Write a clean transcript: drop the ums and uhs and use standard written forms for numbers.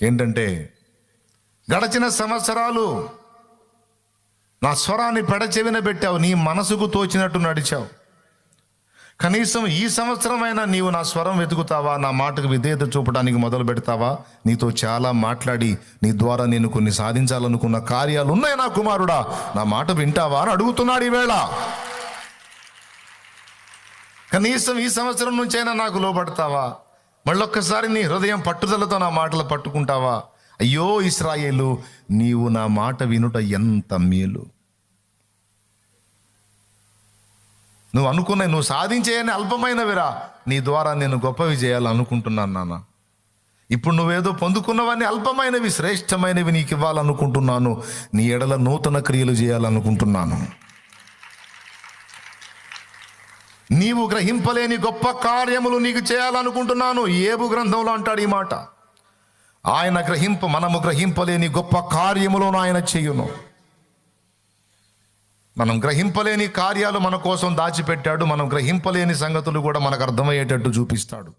ఏంటంటే, గడచిన సంవత్సరాలు నా స్వరాన్ని పెడచెవిన పెట్టావు, నీ మనసుకు తోచినట్టు నడిచావు. కనీసం ఈ సంవత్సరమైనా నీవు నా స్వరం వెతుకుతావా, నా మాటకు విధేయత చూపడానికి మొదలు పెడతావా? నీతో చాలా మాట్లాడి నీ ద్వారా నేను కొన్ని సాధించాలనుకున్న కార్యాలు ఉన్నాయి నా కుమారుడా, నా మాట వింటావా అని అడుగుతున్నాడు ఈవేళ. కనీసం ఈ సంవత్సరం నుంచైనా నాకు లోబడతావా? మళ్ళొక్కసారి నీ హృదయం పట్టుదలతో నా మాటలు పట్టుకుంటావా? అయ్యో ఇశ్రాయేలు, నీవు నా మాట వినుట ఎంత మేలు. నువ్వు అనుకున్నాయి, నువ్వు సాధించేయని అల్పమైనవిరా, నీ ద్వారా నేను గొప్పవి చేయాలనుకుంటున్నాను నాన్న. ఇప్పుడు నువ్వేదో పొందుకున్నవన్నీ అల్పమైనవి, శ్రేష్టమైనవి నీకు ఇవ్వాలనుకుంటున్నాను. నీ ఎడల నూతన క్రియలు చేయాలనుకుంటున్నాను. నీవు గ్రహింపలేని గొప్ప కార్యములు నీకు చేయాలనుకుంటున్నాను. ఏబు గ్రంథంలో అంటాడు ఈ మాట. మనము గ్రహింపలేని గొప్ప కార్యములను ఆయన చేయును. మనం గ్రహింపలేని కార్యాలు మన కోసం దాచిపెట్టాడు. మనం గ్రహింపలేని సంగతులు కూడా మనకు అర్థమయ్యేటట్టు చూపిస్తాడు.